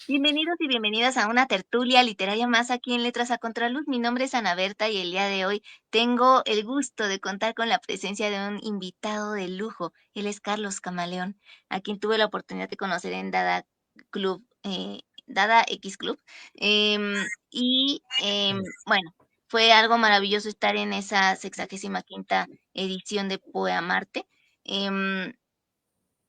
Bienvenidos y bienvenidas a una tertulia literaria más aquí en Letras a Contraluz. Mi nombre es Ana Berta y el día de hoy tengo el gusto de contar con la presencia de un invitado de lujo. Él es Carlos Camaleón, a quien tuve la oportunidad de conocer en Dada Club, Dada X Club. Bueno, fue algo maravilloso estar en esa 65ª edición de Poemarte. Em,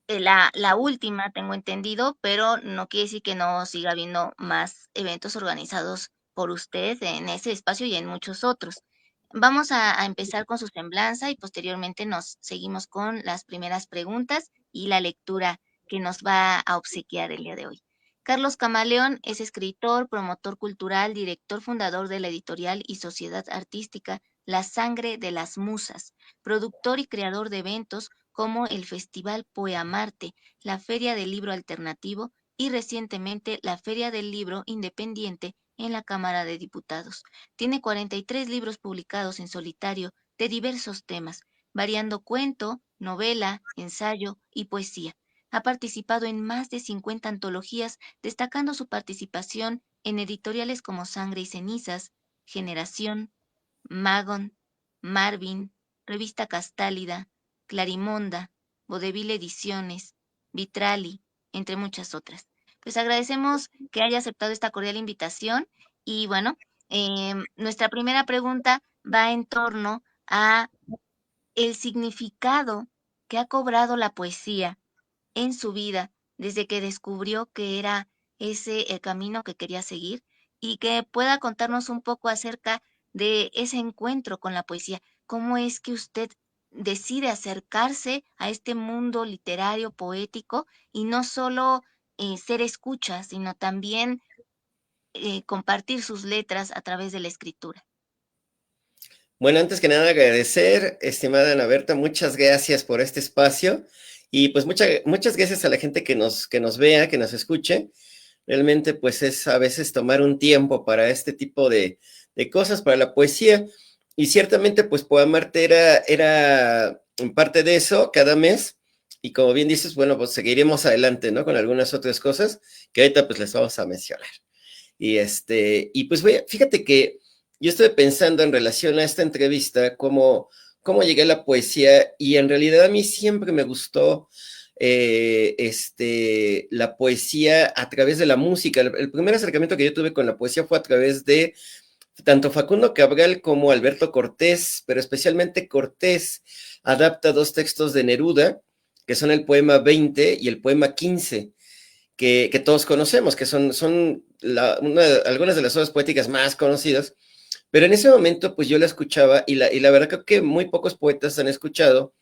la última, tengo entendido, pero no quiere decir que no siga habiendo más eventos organizados por ustedes en ese espacio y en muchos otros. Vamos a empezar con su semblanza y posteriormente nos seguimos con las primeras preguntas y la lectura que nos va a obsequiar el día de hoy. Carlos Camaleón es escritor, promotor cultural, director fundador de la editorial y sociedad artística La Sangre de las Musas, productor y creador de eventos como el Festival Poemarte, la Feria del Libro Alternativo y recientemente la Feria del Libro Independiente en la Cámara de Diputados. Tiene 43 libros publicados en solitario de diversos temas, variando cuento, novela, ensayo y poesía. Ha participado en más de 50 antologías, destacando su participación en editoriales como Sangre y Cenizas, Generación, Magon, Marvin, Revista Castálida, Clarimonda, Vodevil Ediciones, Vitrali, entre muchas otras. Pues agradecemos que haya aceptado esta cordial invitación y bueno, nuestra primera pregunta va en torno a el significado que ha cobrado la poesía en su vida desde que descubrió que era ese el camino que quería seguir y que pueda contarnos un poco acerca de ese encuentro con la poesía. ¿Cómo es que usted decide acercarse a este mundo literario, poético y no solo ser escucha, sino también compartir sus letras a través de la escritura? Bueno, antes que nada agradecer, estimada Ana Berta, muchas gracias por este espacio y pues muchas gracias a la gente que nos vea, que nos escuche. Realmente pues es a veces tomar un tiempo para este tipo de cosas, para la poesía. Y ciertamente pues Poemarte era parte de eso cada mes. Y como bien dices, bueno, pues seguiremos adelante, ¿no? Con algunas otras cosas que ahorita pues les vamos a mencionar. Y pues fíjate que yo estuve pensando en relación a esta entrevista, cómo llegué a la poesía, y en realidad a mí siempre me gustó la poesía a través de la música. El primer acercamiento que yo tuve con la poesía fue a través de tanto Facundo Cabral como Alberto Cortés, pero especialmente Cortés adapta dos textos de Neruda, que son el poema 20 y el poema 15 que todos conocemos, que son algunas de las obras poéticas más conocidas, pero en ese momento pues yo la escuchaba y la verdad creo que muy pocos poetas han escuchado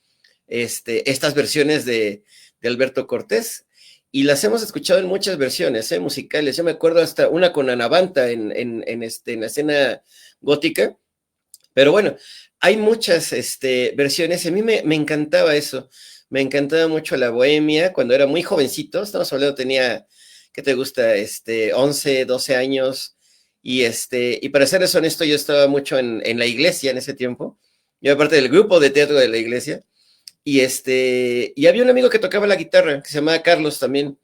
estas versiones de Alberto Cortés, y las hemos escuchado en muchas versiones musicales. Yo me acuerdo hasta una con Anabanta en la escena gótica, pero bueno, hay muchas versiones. A mí me encantaba eso. Me encantaba mucho la bohemia cuando era muy jovencito. Estamos hablando, tenía, ¿qué te gusta? 11, 12 años. Y para serles honesto, yo estaba mucho en la iglesia en ese tiempo. Yo era parte del grupo de teatro de la iglesia. Y había un amigo que tocaba la guitarra, que se llamaba Carlos también.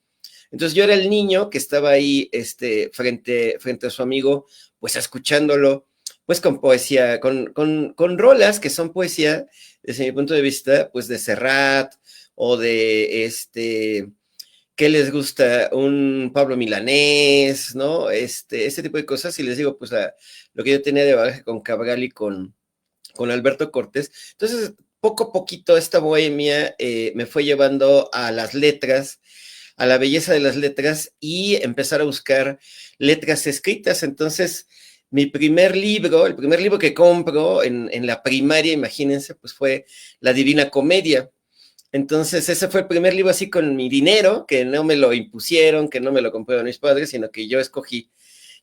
Entonces yo era el niño que estaba ahí frente a su amigo, pues escuchándolo, pues con poesía, con rolas que son poesía, desde mi punto de vista, pues de Serrat o de ¿qué les gusta? Un Pablo Milanés, ¿no? Este tipo de cosas, y les digo, pues lo que yo tenía de bagaje con Cabral y con Alberto Cortés. Entonces, poco a poquito esta bohemia me fue llevando a las letras, a la belleza de las letras, y empezar a buscar letras escritas. Entonces, el primer libro que compro en la primaria, imagínense, pues fue La Divina Comedia. Entonces, ese fue el primer libro así con mi dinero, que no me lo impusieron, que no me lo compraron mis padres, sino que yo escogí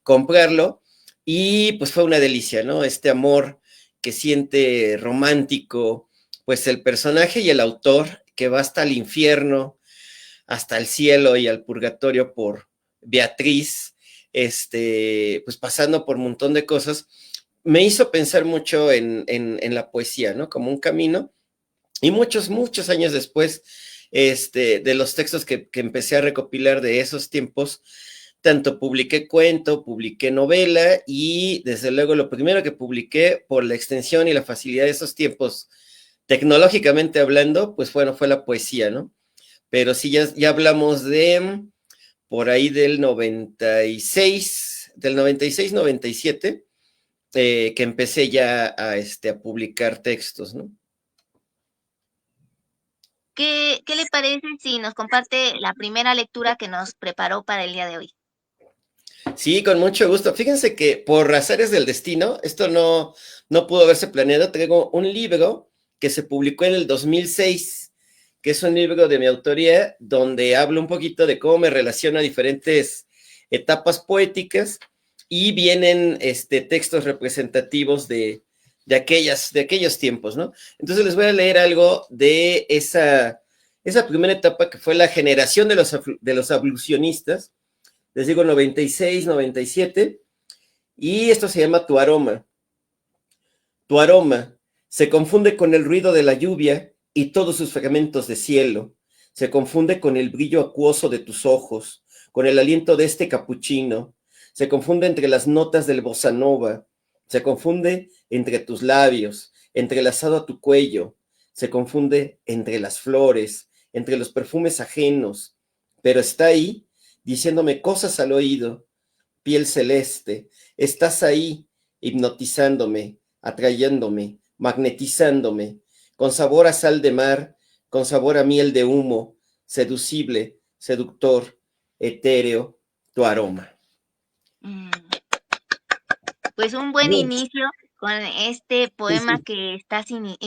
comprarlo, y pues fue una delicia, ¿no? Este amor que siente romántico, pues el personaje y el autor, que va hasta el infierno, hasta el cielo y al purgatorio por Beatriz, pues pasando por un montón de cosas, me hizo pensar mucho en la poesía, ¿no? Como un camino. Y muchos años después, de los textos que empecé a recopilar de esos tiempos, tanto publiqué cuento, publiqué novela y desde luego lo primero que publiqué por la extensión y la facilidad de esos tiempos, tecnológicamente hablando, pues bueno, fue la poesía, ¿no? Pero sí, ya hablamos de por ahí del 96, 97, que empecé ya a publicar textos, ¿no? ¿Qué le parece si nos comparte la primera lectura que nos preparó para el día de hoy? Sí, con mucho gusto. Fíjense que por azares del destino, esto no pudo haberse planeado, traigo un libro que se publicó en el 2006, que es un libro de mi autoría, donde hablo un poquito de cómo me relaciono a diferentes etapas poéticas y vienen textos representativos de aquellos tiempos, ¿no? Entonces les voy a leer algo de esa primera etapa que fue la generación de los ablucionistas, les digo 96, 97, y esto se llama Tu aroma. Tu aroma se confunde con el ruido de la lluvia y todos sus fragmentos de cielo, se confunde con el brillo acuoso de tus ojos, con el aliento de este capuchino, se confunde entre las notas del bossa nova, se confunde entre tus labios, entrelazado a tu cuello, se confunde entre las flores, entre los perfumes ajenos, pero está ahí diciéndome cosas al oído, piel celeste, estás ahí, hipnotizándome, atrayéndome, magnetizándome, con sabor a sal de mar, con sabor a miel de humo, seducible, seductor, etéreo, tu aroma. Mm, Pues un buen Bien, inicio con este sí, poema sí. que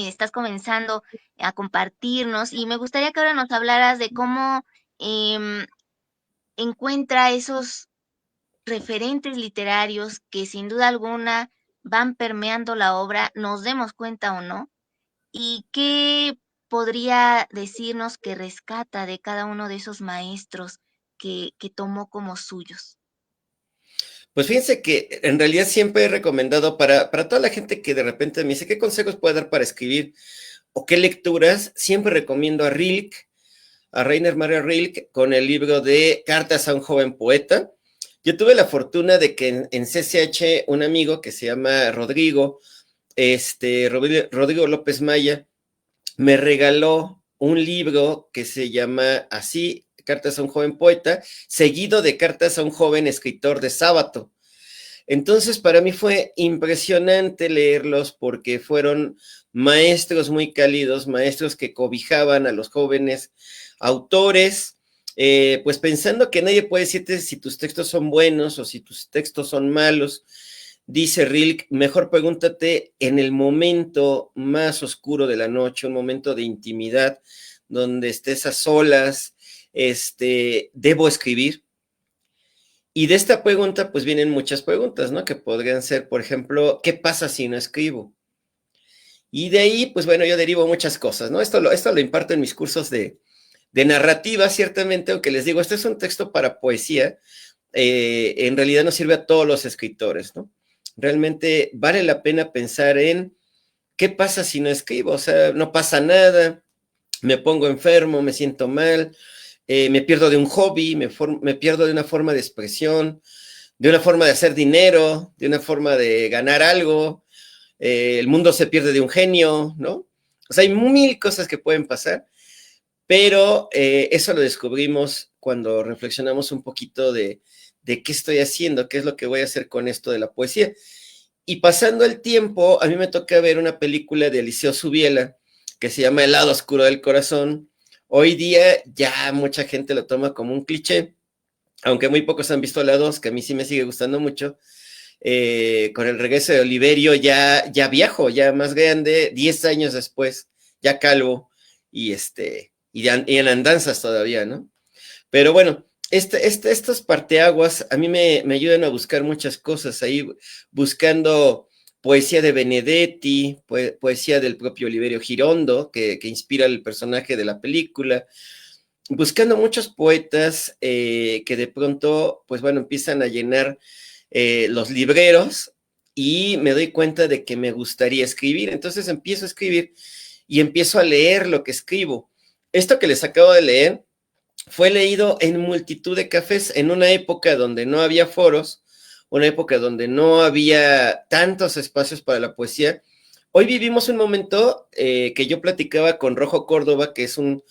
estás comenzando a compartirnos y me gustaría que ahora nos hablaras de cómo em, encuentra esos referentes literarios que sin duda alguna van permeando la obra, nos demos cuenta o no, y qué podría decirnos que rescata de cada uno de esos maestros que tomó como suyos. Pues fíjense que en realidad siempre he recomendado para toda la gente que de repente me dice, ¿qué consejos puede dar para escribir o qué lecturas? Siempre recomiendo a Rilke, a Rainer Maria Rilke, con el libro de Cartas a un joven poeta. Yo tuve la fortuna de que en CCH un amigo que se llama Rodrigo, Rodrigo López Maya, me regaló un libro que se llama así, Cartas a un joven poeta, seguido de Cartas a un joven escritor de sábado. Entonces, para mí fue impresionante leerlos porque fueron maestros muy cálidos, maestros que cobijaban a los jóvenes autores, pues pensando que nadie puede decirte si tus textos son buenos o si tus textos son malos. Dice Rilke, mejor pregúntate en el momento más oscuro de la noche, un momento de intimidad, donde estés a solas, ¿debo escribir? Y de esta pregunta, pues vienen muchas preguntas, ¿no? Que podrían ser, por ejemplo, ¿qué pasa si no escribo? Y de ahí, pues bueno, yo derivo muchas cosas, ¿no? Esto lo imparto en mis cursos de narrativa, ciertamente, aunque les digo, este es un texto para poesía, en realidad nos sirve a todos los escritores, ¿no? Realmente vale la pena pensar en qué pasa si no escribo, o sea, no pasa nada, me pongo enfermo, me siento mal, me pierdo de un hobby, me pierdo de una forma de expresión, de una forma de hacer dinero, de una forma de ganar algo, el mundo se pierde de un genio, ¿no? O sea, hay mil cosas que pueden pasar, pero eso lo descubrimos cuando reflexionamos un poquito de qué estoy haciendo, qué es lo que voy a hacer con esto de la poesía. Y pasando el tiempo, a mí me toca ver una película de Eliseo Subiela que se llama El lado oscuro del corazón. Hoy día ya mucha gente lo toma como un cliché, aunque muy pocos han visto la 2, que a mí sí me sigue gustando mucho. Con el regreso de Oliverio ya viejo, ya más grande, 10 años después, ya calvo y en andanzas todavía, ¿no? Pero bueno, estos parteaguas a mí me ayudan a buscar muchas cosas ahí, buscando poesía de Benedetti, poesía del propio Oliverio Girondo, que inspira el personaje de la película, buscando muchos poetas que de pronto, pues bueno, empiezan a llenar los libreros y me doy cuenta de que me gustaría escribir. Entonces empiezo a escribir y empiezo a leer lo que escribo. Esto que les acabo de leer fue leído en multitud de cafés en una época donde no había foros, una época donde no había tantos espacios para la poesía. Hoy vivimos un momento que yo platicaba con Rojo Córdoba, que es un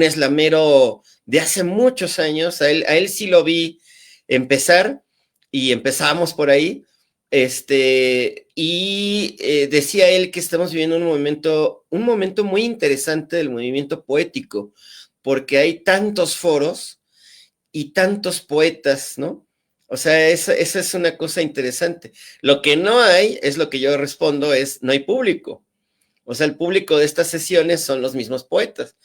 eslamero de hace muchos años. A él sí lo vi empezar y empezamos por ahí. Decía él que estamos viviendo un momento muy interesante del movimiento poético, porque hay tantos foros y tantos poetas, ¿no? O sea, esa es una cosa interesante. Lo que no hay, es lo que yo respondo, es no hay público. O sea, el público de estas sesiones son los mismos poetas.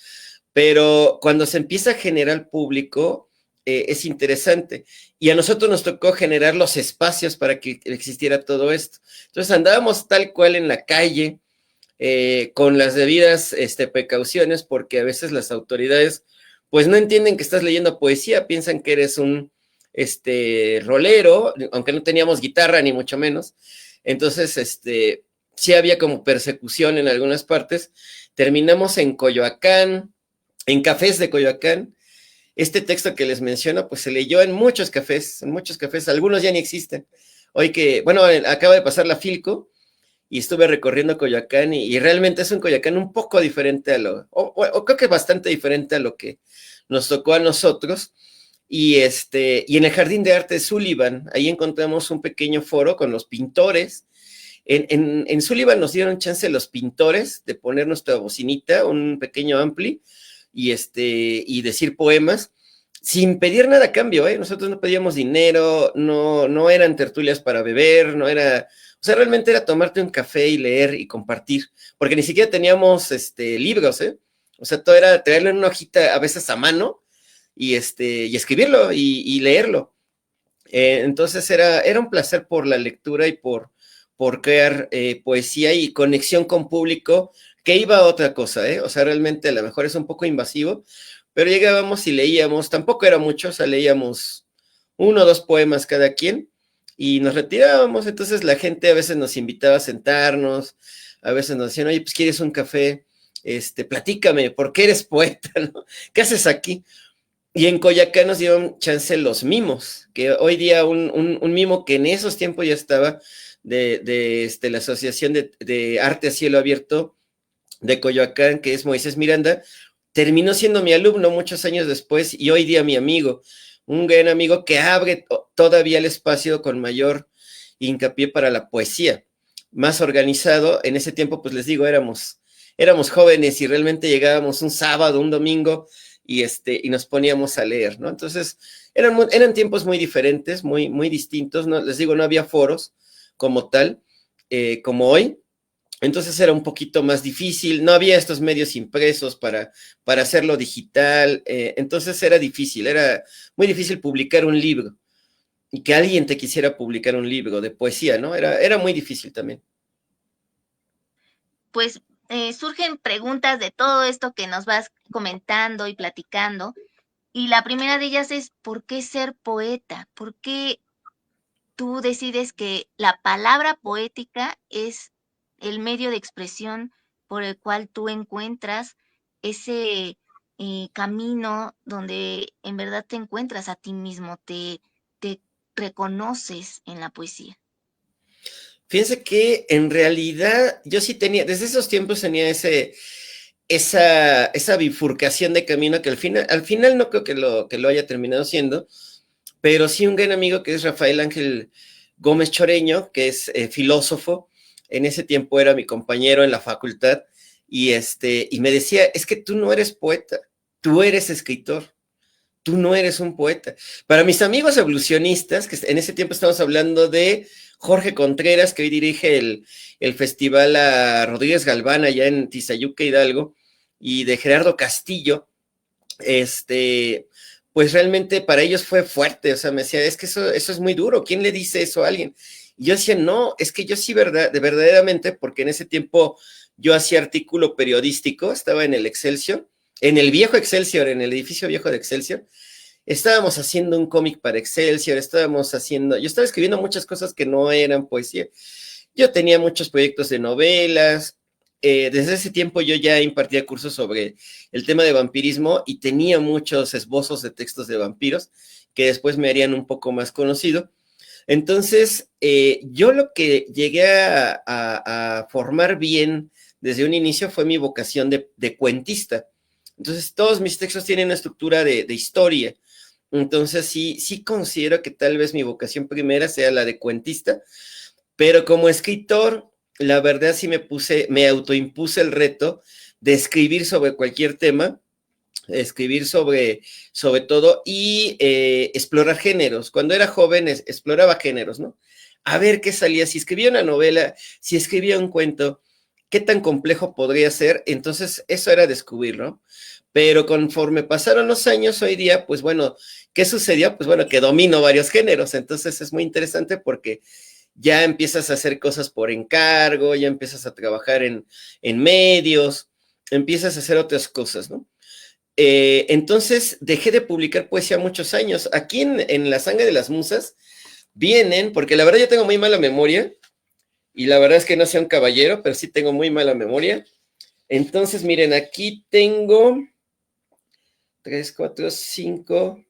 Pero cuando se empieza a generar público, es interesante. Y a nosotros nos tocó generar los espacios para que existiera todo esto. Entonces andábamos tal cual en la calle, con las debidas precauciones, porque a veces las autoridades pues no entienden que estás leyendo poesía, piensan que eres un rolero, aunque no teníamos guitarra ni mucho menos. Entonces, sí había como persecución en algunas partes. Terminamos en Coyoacán, en cafés de Coyoacán. Este texto que les menciono, pues se leyó en muchos cafés, algunos ya ni existen. Hoy que, bueno, acaba de pasar la Filco, y estuve recorriendo Coyoacán y realmente es un Coyoacán un poco diferente o creo que bastante diferente a lo que nos tocó a nosotros. Y en el Jardín de Arte de Sullivan, ahí encontramos un pequeño foro con los pintores. En Sullivan nos dieron chance los pintores de poner nuestra bocinita, un pequeño ampli, y decir poemas, sin pedir nada a cambio, ¿eh? Nosotros no pedíamos dinero, no eran tertulias para beber, no era, o sea, realmente era tomarte un café y leer y compartir, porque ni siquiera teníamos libros, ¿eh? O sea, todo era traerlo en una hojita, a veces a mano, y escribirlo y leerlo. Entonces era un placer por la lectura y por crear poesía y conexión con público, que iba a otra cosa, ¿eh? O sea, realmente a lo mejor es un poco invasivo, pero llegábamos y leíamos, tampoco era mucho, o sea, leíamos 1 o 2 poemas cada quien y nos retirábamos. Entonces la gente a veces nos invitaba a sentarnos, a veces nos decían, oye, pues quieres un café, platícame, ¿por qué eres poeta? ¿No? ¿Qué haces aquí? Y en Coyacán nos dieron chance los mimos, que hoy día un mimo que en esos tiempos ya estaba de la Asociación de Arte a Cielo Abierto de Coyoacán, que es Moisés Miranda, terminó siendo mi alumno muchos años después y hoy día mi amigo, un gran amigo que abre todavía el espacio con mayor hincapié para la poesía, más organizado. En ese tiempo, pues les digo, éramos jóvenes y realmente llegábamos un sábado, un domingo, y nos poníamos a leer, ¿no? Entonces, eran tiempos muy diferentes, muy distintos, ¿no? Les digo, no había foros como tal, como hoy. Entonces era un poquito más difícil, no había estos medios impresos para hacerlo digital, entonces era muy difícil publicar un libro y que alguien te quisiera publicar un libro de poesía, ¿no? Era muy difícil también. Pues surgen preguntas de todo esto que nos vas comentando y platicando. Y la primera de ellas es, ¿por qué ser poeta? ¿Por qué tú decides que la palabra poética es el medio de expresión por el cual tú encuentras ese camino donde en verdad te encuentras a ti mismo, te reconoces en la poesía? Fíjense que en realidad yo sí tenía, desde esos tiempos tenía esa bifurcación de camino que al final no creo que lo haya terminado siendo, pero sí un gran amigo que es Rafael Ángel Gómez Choreño, que es filósofo. En ese tiempo era mi compañero en la facultad y me decía, es que tú no eres poeta, tú eres escritor, tú no eres un poeta. Para mis amigos evolucionistas, que en ese tiempo estamos hablando de Jorge Contreras, que hoy dirige el festival a Rodríguez Galván allá en Tizayuca, Hidalgo, y de Gerardo Castillo, pues realmente para ellos fue fuerte. O sea, me decía, es que eso es muy duro, ¿quién le dice eso a alguien? Y yo decía, no, es que yo sí, verdaderamente, porque en ese tiempo yo hacía artículo periodístico, estaba en el Excelsior, en el viejo Excelsior, en el edificio viejo de Excelsior. Estábamos haciendo un cómic para Excelsior, yo estaba escribiendo muchas cosas que no eran poesía. Yo tenía muchos proyectos de novelas, desde ese tiempo yo ya impartía cursos sobre el tema de vampirismo y tenía muchos esbozos de textos de vampiros que después me harían un poco más conocido. Entonces, yo lo que llegué a formar bien desde un inicio fue mi vocación de cuentista. Entonces, todos mis textos tienen una estructura de historia. Entonces, sí considero que tal vez mi vocación primera sea la de cuentista, pero como escritor, la verdad sí me autoimpuse el reto de escribir sobre cualquier tema, escribir sobre todo y explorar géneros. Cuando era joven exploraba géneros, ¿no? A ver qué salía, si escribía una novela, si escribía un cuento, qué tan complejo podría ser. Entonces, eso era descubrirlo. Pero conforme pasaron los años, hoy día, pues bueno, ¿qué sucedió? Pues bueno, que domino varios géneros. Entonces, es muy interesante porque ya empiezas a hacer cosas por encargo, ya empiezas a trabajar en medios, empiezas a hacer otras cosas, ¿no? Entonces dejé de publicar poesía muchos años. Aquí en La Sangre de las Musas vienen, porque la verdad yo tengo muy mala memoria, y la verdad es que no soy un caballero, pero sí tengo muy mala memoria. Entonces, miren, aquí tengo 3, 4, 5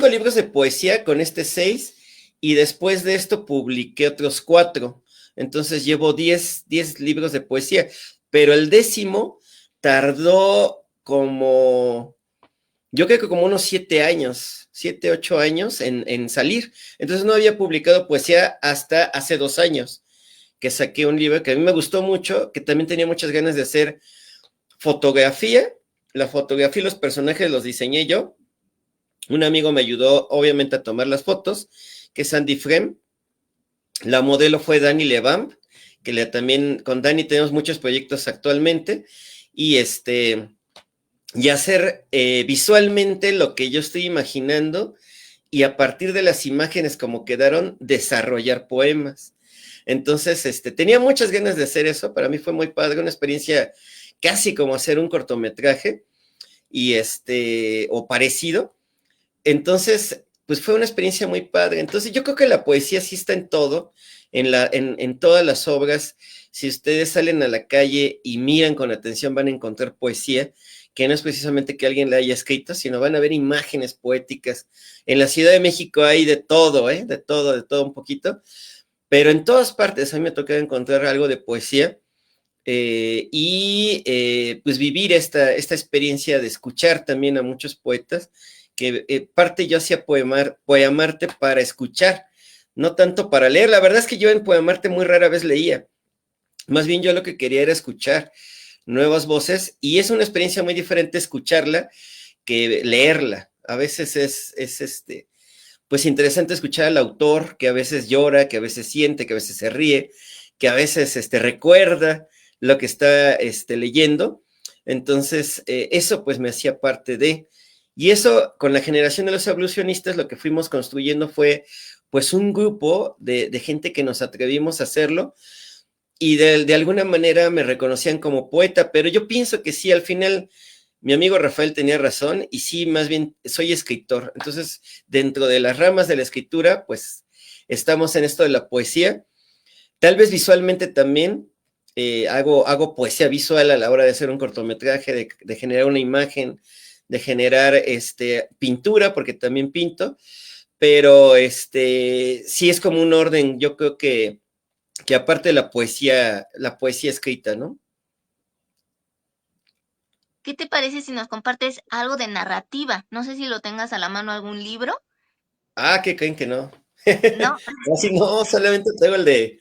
libros de poesía con este 6, y después de esto publiqué otros 4. Entonces llevo 10 libros de poesía, pero el 10º tardó como, yo creo que como unos 7 años, 7, 8 años en salir. Entonces no había publicado poesía hasta hace 2 años, que saqué un libro que a mí me gustó mucho, que también tenía muchas ganas de hacer fotografía. La fotografía y los personajes los diseñé yo. Un amigo me ayudó, obviamente, a tomar las fotos, que es Andy Frem. La modelo fue Dani Levamp, que también con Dani tenemos muchos proyectos actualmente. Y hacer visualmente lo que yo estoy imaginando, y a partir de las imágenes como quedaron, desarrollar poemas. Entonces, tenía muchas ganas de hacer eso. Para mí fue muy padre, una experiencia casi como hacer un cortometraje, o parecido. Entonces, pues fue una experiencia muy padre. Entonces, yo creo que la poesía sí está en todo, en todas las obras. Si ustedes salen a la calle y miran con atención, van a encontrar poesía, que no es precisamente que alguien la haya escrito, sino van a ver imágenes poéticas. En la Ciudad de México hay de todo, ¿eh? De todo un poquito, pero en todas partes a mí me ha tocado encontrar algo de poesía. Pues vivir esta experiencia de escuchar también a muchos poetas, que parte yo hacía Poemarte para escuchar, no tanto para leer. La verdad es que yo en Poemarte muy rara vez leía, más bien yo lo que quería era escuchar nuevas voces, y es una experiencia muy diferente escucharla que leerla. A veces es pues interesante escuchar al autor, que a veces llora, que a veces siente, que a veces se ríe, que a veces recuerda lo que está leyendo. Entonces, eso pues me hacía parte de, y eso con la generación de los evolucionistas lo que fuimos construyendo fue pues un grupo de gente que nos atrevimos a hacerlo, y de alguna manera me reconocían como poeta, pero yo pienso que sí, al final mi amigo Rafael tenía razón, y sí, más bien soy escritor. Entonces, dentro de las ramas de la escritura, pues estamos en esto de la poesía. Tal vez visualmente también hago poesía visual a la hora de hacer un cortometraje, de generar una imagen, de generar pintura, porque también pinto, pero sí es como un orden, yo creo que aparte de la poesía escrita, ¿no? ¿Qué te parece si nos compartes algo de narrativa? No sé si lo tengas a la mano algún libro, Ah, ¿qué creen que no? ¿no? Así no, solamente tengo el de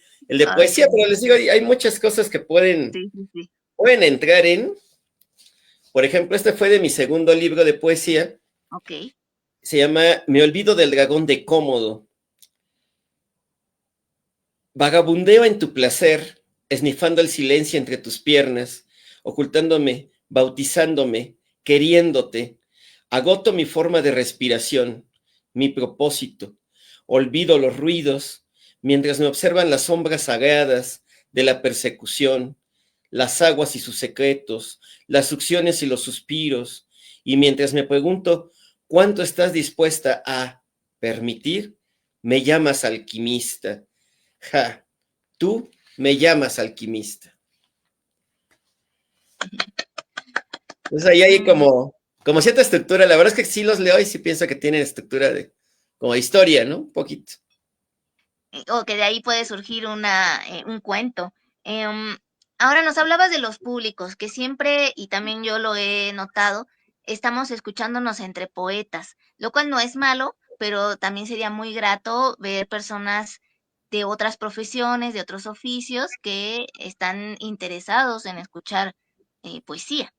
poesía, Ok, pero les digo, hay muchas cosas que pueden, sí, sí, sí. pueden entrar por ejemplo, este fue de mi segundo libro de poesía, Ok. se llama Me olvido del dragón de Cómodo. Vagabundeo en tu placer, esnifando el silencio entre tus piernas, ocultándome, bautizándome, queriéndote. Agoto mi forma de respiración, mi propósito. Olvido los ruidos, mientras me observan las sombras sagradas de la persecución, las aguas y sus secretos, las succiones y los suspiros, y mientras me pregunto cuánto estás dispuesta a permitir, me llamas alquimista. Ja, tú me llamas alquimista. Entonces ahí hay Mm, como cierta estructura. La verdad es que sí los leo y sí pienso que tienen estructura de como historia, ¿no? Un poquito. o que de ahí puede surgir un cuento. Em, Ahora nos hablabas de los públicos, que siempre, y también yo lo he notado, estamos escuchándonos entre poetas, lo cual no es malo, pero también sería muy grato ver personas de otras profesiones, de otros oficios, que están interesados en escuchar poesía.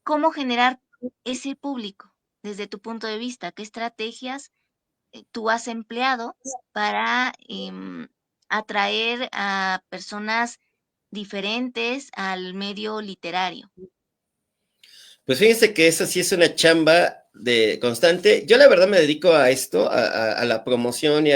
¿Cómo generar ese público desde tu punto de vista? ¿Qué estrategias tú has empleado para atraer a personas diferentes al medio literario? Pues fíjense que eso sí es una chamba de constante. Yo la verdad me dedico a esto, a la promoción y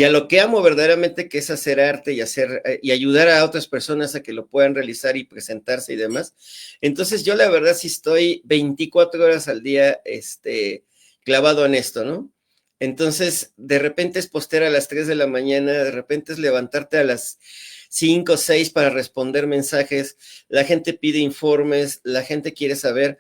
a lo que amo verdaderamente, que es hacer arte y hacer y ayudar a otras personas a que lo puedan realizar y presentarse y demás. Entonces yo la verdad sí estoy 24 horas al día clavado en esto, ¿no? Entonces, de repente es postear a las 3 de la mañana, de repente es levantarte a las 5 o 6 para responder mensajes, la gente pide informes, la gente quiere saber,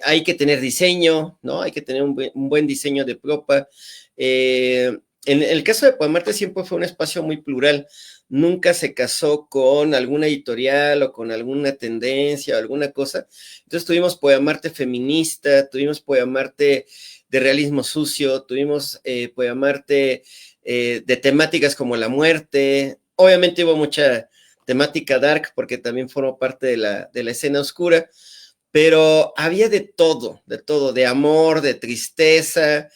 hay que tener diseño, ¿no? Hay que tener un buen diseño de propa. En el caso de Poemarte siempre fue un espacio muy plural, nunca se casó con alguna editorial o con alguna tendencia o alguna cosa. Entonces tuvimos Poemarte feminista, tuvimos Poemarte de realismo sucio, tuvimos Poemarte de temáticas como la muerte. Obviamente hubo mucha temática dark porque también formó parte de la escena oscura, pero había de todo, de amor, de tristeza,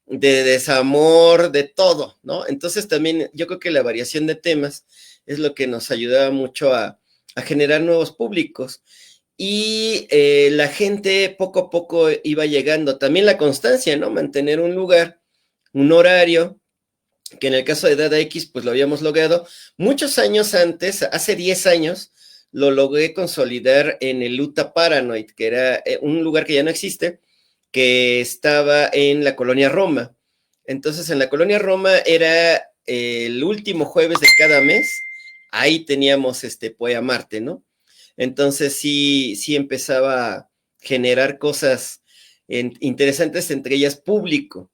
de desamor, de todo, ¿no? Entonces también yo creo que la variación de temas es lo que nos ayudaba mucho a generar nuevos públicos. Y la gente poco a poco iba llegando. También la constancia, ¿no? Mantener un lugar, un horario, que en el caso de Dada X, pues lo habíamos logrado. Muchos años antes, hace 10 años, lo logré consolidar en el Luta Paranoid, que era un lugar que ya no existe, que estaba en la colonia Roma. Entonces, en la colonia Roma era el último jueves de cada mes, ahí teníamos Poema Marte, ¿no? Entonces sí empezaba a generar cosas interesantes, entre ellas público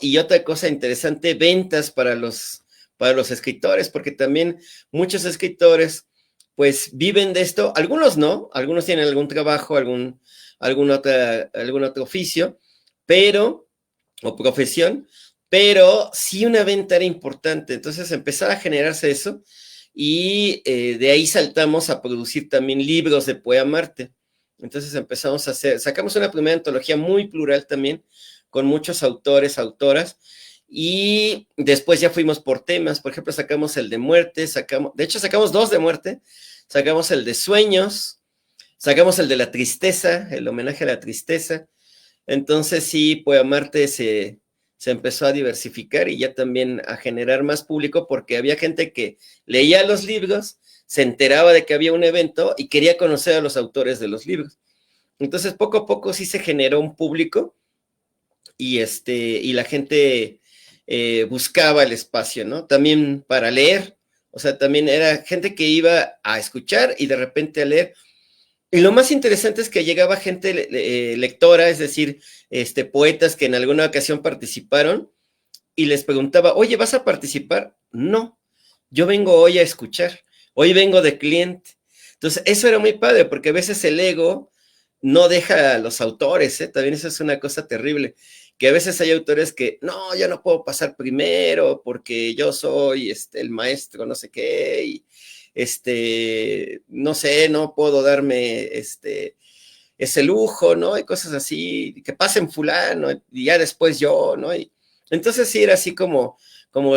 y otra cosa interesante, ventas para los escritores, porque también muchos escritores pues viven de esto, algunos no, algunos tienen algún trabajo, algún otro oficio, pero, o profesión, pero sí una venta era importante, entonces empezaba a generarse eso y de ahí saltamos a producir también libros de Poema Marte. Entonces empezamos a hacer, sacamos una primera antología muy plural también, con muchos autores, autoras, y después ya fuimos por temas, por ejemplo, sacamos el de muerte, de hecho sacamos dos de muerte, sacamos el de sueños, sacamos el de la tristeza, el homenaje a la tristeza, entonces sí, Poema Marte se empezó a diversificar y ya también a generar más público porque había gente que leía los libros, se enteraba de que había un evento y quería conocer a los autores de los libros. Entonces, poco a poco sí se generó un público y la gente buscaba el espacio, ¿no? También para leer, o sea, también era gente que iba a escuchar y de repente a leer. Y lo más interesante es que llegaba gente lectora, es decir, poetas que en alguna ocasión participaron y les preguntaba, oye, ¿vas a participar? No, yo vengo hoy a escuchar, hoy vengo de cliente. Entonces, eso era muy padre, porque a veces el ego no deja a los autores, ¿eh? También eso es una cosa terrible, que a veces hay autores que, no, yo no puedo pasar primero porque yo soy el maestro, no sé qué, y no sé, no puedo darme ese lujo, ¿no? Y cosas así, que pasen fulano, y ya después yo, ¿no? Y entonces sí era así como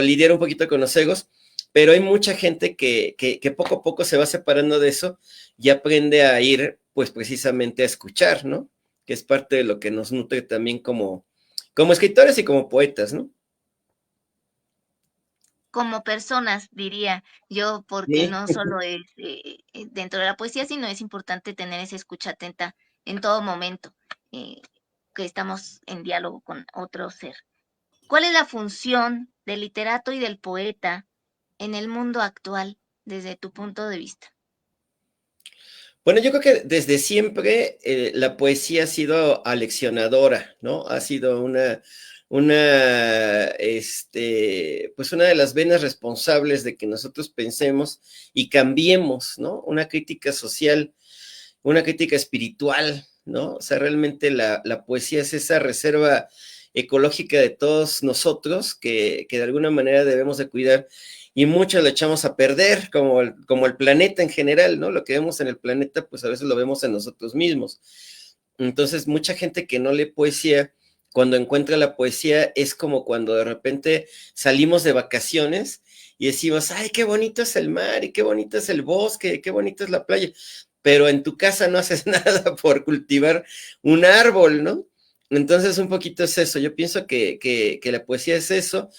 lidiar un poquito con los egos, pero hay mucha gente que poco a poco se va separando de eso y aprende a ir, pues precisamente a escuchar, ¿no? Que es parte de lo que nos nutre también como escritores y como poetas, ¿no? Como personas, diría yo, porque Sí. no solo es dentro de la poesía, sino es importante tener esa escucha atenta en todo momento eh, que estamos en diálogo con otro ser. ¿Cuál es la función del literato y del poeta en el mundo actual? desde tu punto de vista? Bueno, yo creo que desde siempre la poesía ha sido aleccionadora, ¿no? Ha sido pues una de las venas responsables de que nosotros pensemos y cambiemos, ¿no? Una crítica social, una crítica espiritual, ¿no? O sea, realmente la poesía es esa reserva ecológica de todos nosotros que de alguna manera debemos de cuidar y mucho lo echamos a perder, como el planeta en general, ¿no? Lo que vemos en el planeta, pues a veces lo vemos en nosotros mismos. Entonces, mucha gente que no lee poesía, cuando encuentra la poesía, es como cuando de repente salimos de vacaciones y decimos, ay, qué bonito es el mar y qué bonito es el bosque, qué bonito es la playa, pero en tu casa no haces nada por cultivar un árbol, ¿no? Entonces, un poquito es eso. Yo pienso que la poesía es eso.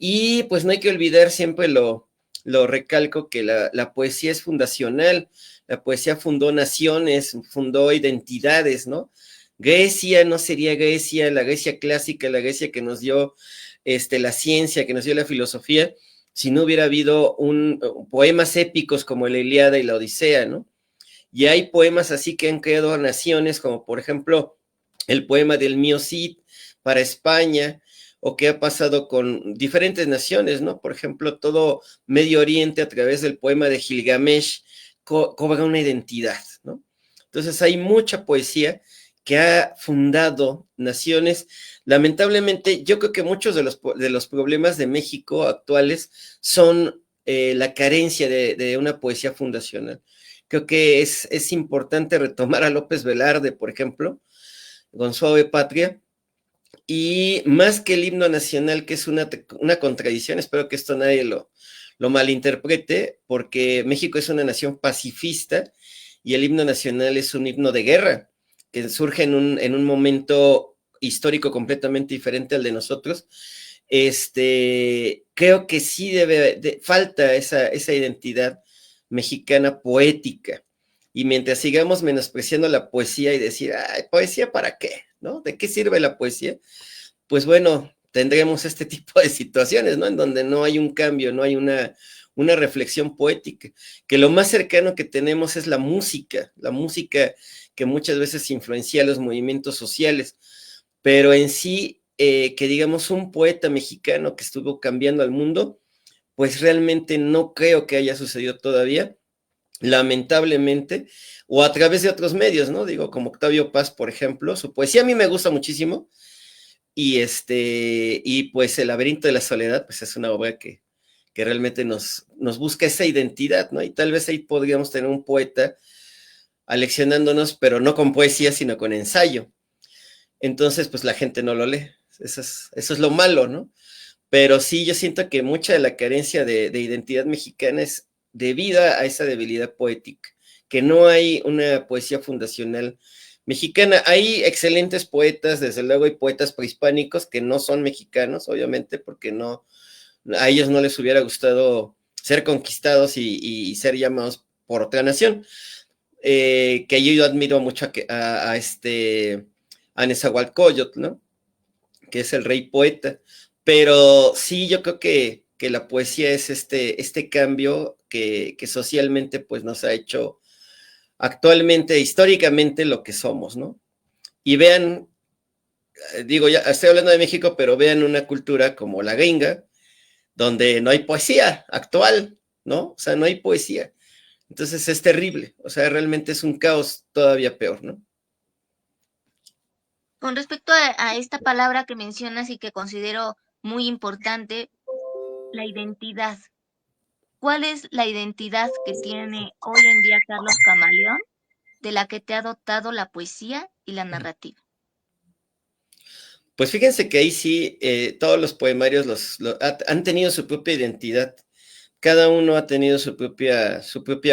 Y pues no hay que olvidar, siempre lo recalco, que la poesía es fundacional. La poesía fundó naciones, fundó identidades, ¿no? Grecia no sería Grecia, la Grecia clásica, la Grecia que nos dio la ciencia, que nos dio la filosofía, si no hubiera habido poemas épicos como la Ilíada y la Odisea, ¿no? Y hay poemas así que han creado naciones, como por ejemplo el poema del Mío Cid para España, o qué ha pasado con diferentes naciones, ¿no? Por ejemplo, todo Medio Oriente a través del poema de Gilgamesh cobra una identidad, ¿no? Entonces hay mucha poesía que ha fundado naciones. Lamentablemente, yo creo que muchos de los problemas de México actuales son la carencia de una poesía fundacional. Creo que es importante retomar a López Velarde, por ejemplo, con Suave Patria, y más que el himno nacional, que es una contradicción, espero que esto nadie lo malinterprete, porque México es una nación pacifista y el himno nacional es un himno de guerra, que surge en un momento histórico completamente diferente al de nosotros. Creo que sí falta esa identidad mexicana poética. Y mientras sigamos menospreciando la poesía y decir, ay, ¿poesía para qué? ¿No? ¿De qué sirve la poesía? Pues bueno, tendremos este tipo de situaciones, ¿no? En donde no hay un cambio, no hay una reflexión poética, que lo más cercano que tenemos es la música que muchas veces influencia los movimientos sociales, pero en sí, que digamos un poeta mexicano que estuvo cambiando al mundo, pues realmente no creo que haya sucedido todavía, lamentablemente, o a través de otros medios, ¿no? Digo, como Octavio Paz, por ejemplo, su poesía a mí me gusta muchísimo, y pues El laberinto de la soledad, pues es una obra que realmente nos busca esa identidad, ¿no? Y tal vez ahí podríamos tener un poeta aleccionándonos, pero no con poesía, sino con ensayo. Entonces, pues la gente no lo lee. Eso es lo malo, ¿no? Pero sí, yo siento que mucha de la carencia de identidad mexicana es debida a esa debilidad poética, que no hay una poesía fundacional mexicana. Hay excelentes poetas, desde luego hay poetas prehispánicos que no son mexicanos, obviamente, porque no, a ellos no les hubiera gustado ser conquistados y ser llamados por otra nación, que yo admiro mucho a Nezahualcóyotl, ¿no? Que es el rey poeta. Pero sí, yo creo que la poesía es este cambio que socialmente pues nos ha hecho actualmente, históricamente, lo que somos, ¿no? Y vean, digo, ya estoy hablando de México, pero vean una cultura como la gringa, donde no hay poesía actual, ¿no? O sea, no hay poesía. Entonces es terrible, o sea, realmente es un caos todavía peor, ¿no? Con respecto a esta palabra que mencionas y que considero muy importante, la identidad. ¿Cuál es la identidad que tiene hoy en día Carlos Camaleón de la que te ha dotado la poesía y la narrativa? Pues fíjense que ahí sí, todos los poemarios han tenido su propia identidad. Cada uno ha tenido su propia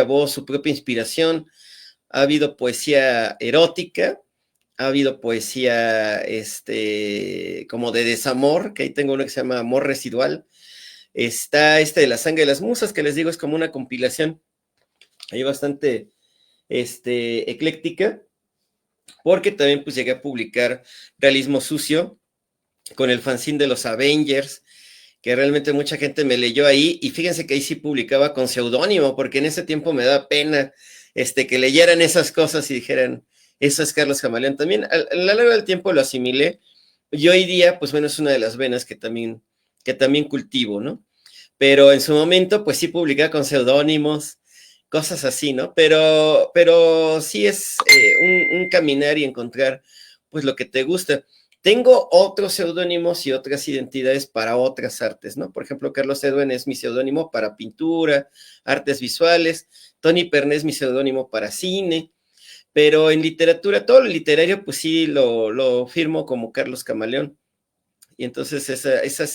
voz, su propia inspiración. Ha habido poesía erótica, ha habido poesía como de desamor, que ahí tengo uno que se llama Amor Residual. Está de La Sangre de las Musas, que les digo es como una compilación ahí bastante ecléctica, porque también pues llegué a publicar Realismo Sucio con el fanzine de los Avengers, que realmente mucha gente me leyó ahí, y fíjense que ahí sí publicaba con seudónimo, porque en ese tiempo me daba pena que leyeran esas cosas y dijeran, eso es Carlos Camaleón. También a lo largo del tiempo lo asimilé, y hoy día, pues bueno, es una de las venas que también cultivo, ¿no? Pero en su momento, pues sí publicaba con seudónimos, cosas así, ¿no? Pero sí es un caminar y encontrar, pues, lo que te gusta. Tengo otros seudónimos y otras identidades para otras artes, ¿no? Por ejemplo, Carlos Edwin es mi seudónimo para pintura, artes visuales, Tony Pernés es mi seudónimo para cine, pero en literatura, todo lo literario, pues sí lo firmo como Carlos Camaleón. Y entonces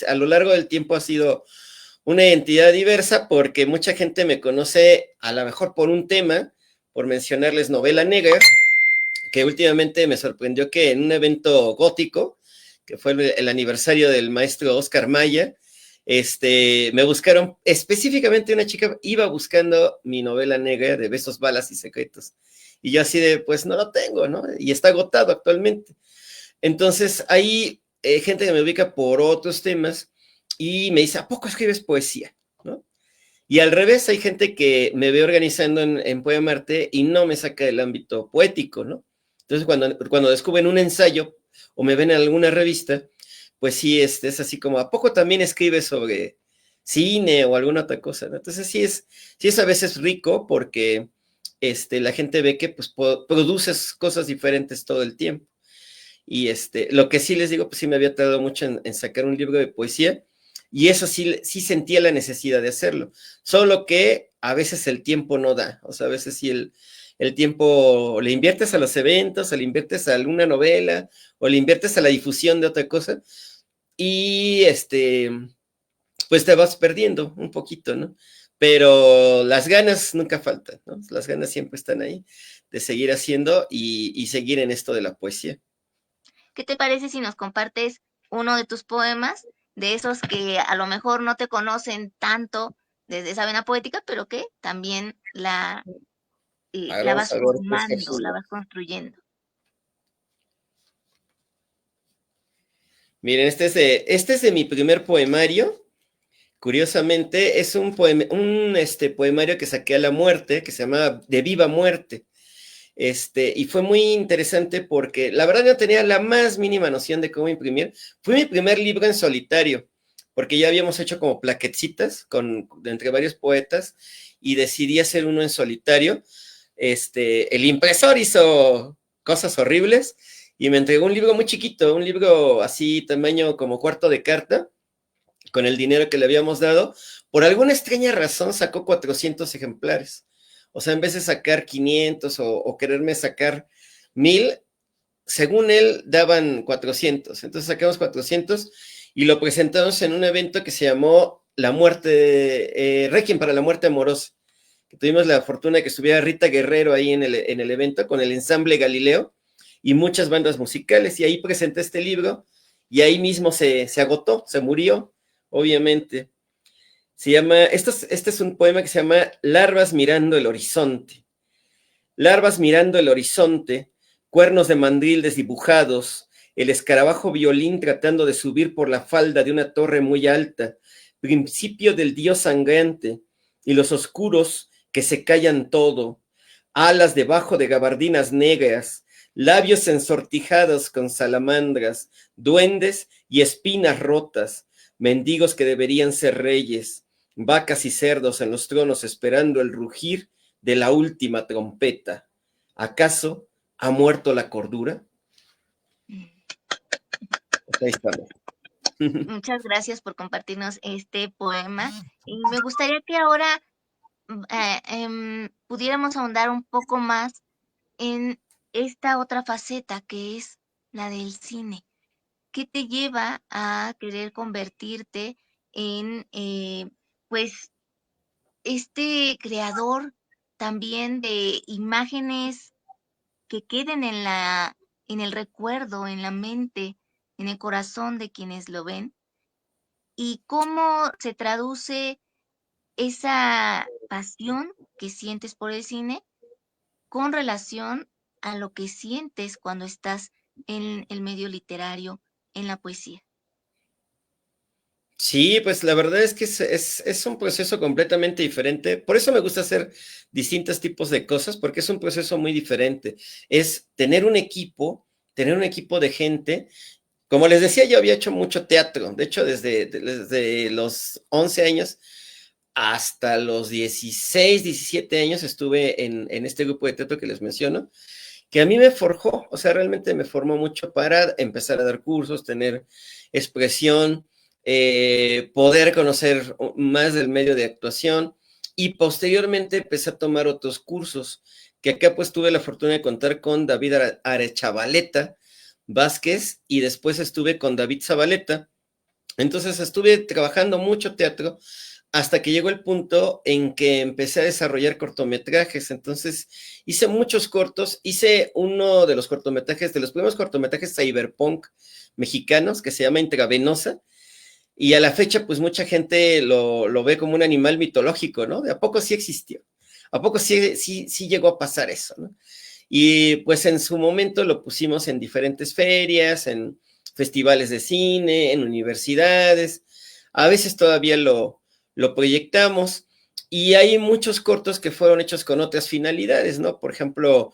a lo largo del tiempo ha sido una identidad diversa porque mucha gente me conoce a lo mejor por un tema, por mencionarles novela negra, que últimamente me sorprendió que en un evento gótico, que fue el aniversario del maestro Oscar Maya, me buscaron, específicamente una chica iba buscando mi novela negra de Besos, Balas y Secretos. Y yo así de, pues no lo tengo, ¿no? Y está agotado actualmente. Entonces, hay gente que me ubica por otros temas y me dice, ¿a poco escribes poesía? ¿No? Y al revés, hay gente que me ve organizando en Poema Arte y no me saca del ámbito poético, ¿no? Entonces, cuando descubren un ensayo o me ven en alguna revista, pues sí, es así como, ¿a poco también escribes sobre cine o alguna otra cosa? ¿No? Entonces, sí es a veces rico porque la gente ve que pues, produces cosas diferentes todo el tiempo. Y lo que sí les digo, pues sí me había tardado mucho en sacar un libro de poesía, y eso sí sentía la necesidad de hacerlo. Solo que a veces el tiempo no da. O sea, a veces sí el tiempo le inviertes a los eventos, o le inviertes a alguna novela, o le inviertes a la difusión de otra cosa, y pues te vas perdiendo un poquito, ¿no? Pero las ganas nunca faltan, ¿no? Las ganas siempre están ahí de seguir haciendo y seguir en esto de la poesía. ¿Qué te parece si nos compartes uno de tus poemas, de esos que a lo mejor no te conocen tanto desde esa vena poética, pero que también A ver, la vamos vas a ver qué es formando, la posible. vas construyendo? Miren, este es de mi primer poemario. Curiosamente, es un poemario que saqué a la muerte, que se llama De Viva Muerte. Y fue muy interesante porque la verdad no tenía la más mínima noción de cómo imprimir. Fue mi primer libro en solitario, porque ya habíamos hecho como plaquecitas entre varios poetas y decidí hacer uno en solitario. El impresor hizo cosas horribles y me entregó un libro muy chiquito, un libro así tamaño como cuarto de carta, con el dinero que le habíamos dado. Por alguna extraña razón sacó 400 ejemplares. O sea, en vez de sacar 500 o quererme sacar 1000, según él daban 400. Entonces sacamos 400 y lo presentamos en un evento que se llamó La Muerte, Requiem para la Muerte Amorosa. Que tuvimos la fortuna de que estuviera Rita Guerrero ahí en el evento con el ensamble Galileo y muchas bandas musicales. Y ahí presenté este libro y ahí mismo se agotó, se murió, obviamente. Este es un poema que se llama Larvas mirando el horizonte. Larvas mirando el horizonte, cuernos de mandril desdibujados, el escarabajo violín tratando de subir por la falda de una torre muy alta, principio del dios sangrante, y los oscuros que se callan todo, alas debajo de gabardinas negras, labios ensortijados con salamandras, duendes y espinas rotas, mendigos que deberían ser reyes, vacas y cerdos en los tronos esperando el rugir de la última trompeta. ¿Acaso ha muerto la cordura? Ahí está. Muchas gracias por compartirnos este poema. Y me gustaría que ahora pudiéramos ahondar un poco más en esta otra faceta que es la del cine. ¿Qué te lleva a querer convertirte en, pues, este creador también de imágenes que queden en el recuerdo, en la mente, en el corazón de quienes lo ven? ¿Y cómo se traduce esa pasión que sientes por el cine con relación a lo que sientes cuando estás en el medio literario, en la poesía? Sí, pues la verdad es que es un proceso completamente diferente. Por eso me gusta hacer distintos tipos de cosas, porque es un proceso muy diferente. Es tener un equipo de gente. Como les decía, yo había hecho mucho teatro. De hecho, desde los 11 años hasta los 16, 17 años estuve en este grupo de teatro que les menciono, que a mí me forjó, o sea, realmente me formó mucho para empezar a dar cursos, tener expresión, poder conocer más del medio de actuación y posteriormente empecé a tomar otros cursos, que acá pues tuve la fortuna de contar con David Arechavaleta Vázquez y después estuve con David Zabaleta. Entonces estuve trabajando mucho teatro hasta que llegó el punto en que empecé a desarrollar cortometrajes. Entonces hice muchos cortos, hice uno de los cortometrajes, de los primeros cortometrajes cyberpunk mexicanos, que se llama Intravenosa, y a la fecha pues mucha gente lo ve como un animal mitológico, ¿no? ¿De a poco sí existió? ¿A poco sí llegó a pasar eso, ¿no? Y pues en su momento lo pusimos en diferentes ferias, en festivales de cine, en universidades, a veces todavía lo proyectamos y hay muchos cortos que fueron hechos con otras finalidades, ¿no? Por ejemplo,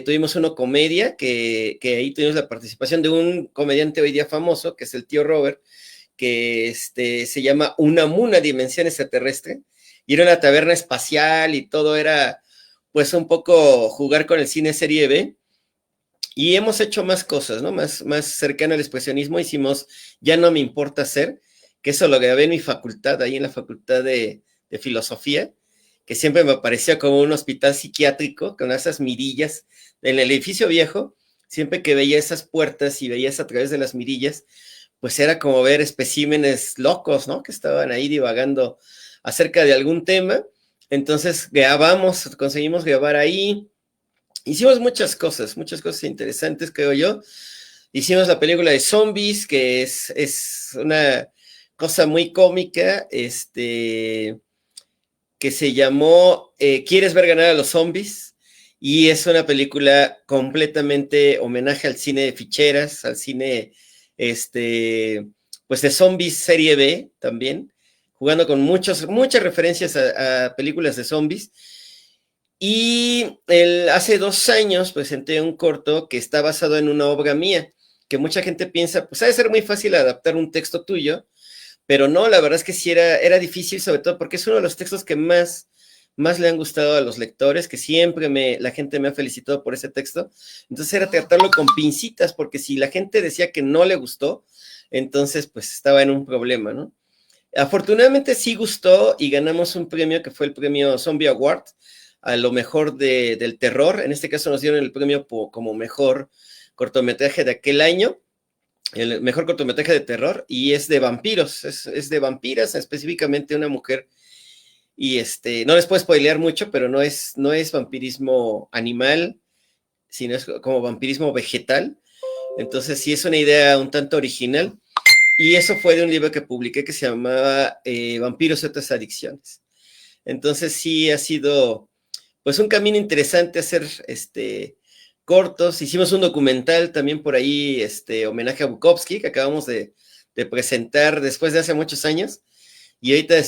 tuvimos uno comedia, que ahí tuvimos la participación de un comediante hoy día famoso, que es el tío Robert, que se llama Una Dimensión Extraterrestre, y era una taberna espacial y todo era pues un poco jugar con el cine serie B, y hemos hecho más cosas, ¿no? Más cercano al expresionismo, hicimos Ya no me importa ser, que eso lo grabé en mi facultad, ahí en la facultad de filosofía, que siempre me parecía como un hospital psiquiátrico, con esas mirillas, en el edificio viejo, siempre que veía esas puertas y veías a través de las mirillas, pues era como ver especímenes locos, ¿no? Que estaban ahí divagando acerca de algún tema. Entonces conseguimos grabar ahí. Hicimos muchas cosas interesantes, creo yo. Hicimos la película de zombies, que es una cosa muy cómica, que se llamó ¿Quieres ver ganar a los zombies? Y es una película completamente homenaje al cine de ficheras, al cine, pues de zombies serie B también, jugando con muchas referencias a películas de zombies. Y hace 2 años presenté un corto que está basado en una obra mía, que mucha gente piensa, pues ha de ser muy fácil adaptar un texto tuyo, pero no, la verdad es que sí era difícil, sobre todo porque es uno de los textos que más le han gustado a los lectores, que siempre la gente me ha felicitado por ese texto. Entonces era tratarlo con pincitas, porque si la gente decía que no le gustó, entonces pues estaba en un problema, ¿no? Afortunadamente sí gustó y ganamos un premio que fue el premio Zombie Award a lo mejor del terror. En este caso nos dieron el premio como mejor cortometraje de aquel año, el mejor cortometraje de terror, y es de vampiros, es de vampiras, específicamente una mujer. Y no les puedo spoilear mucho, pero no es vampirismo animal, sino es como vampirismo vegetal. Entonces sí es una idea un tanto original. Y eso fue de un libro que publiqué que se llamaba Vampiros y otras adicciones. Entonces sí ha sido pues un camino interesante hacer cortos. Hicimos un documental también por ahí, homenaje a Bukowski, que acabamos de presentar después de hace muchos años. Y ahorita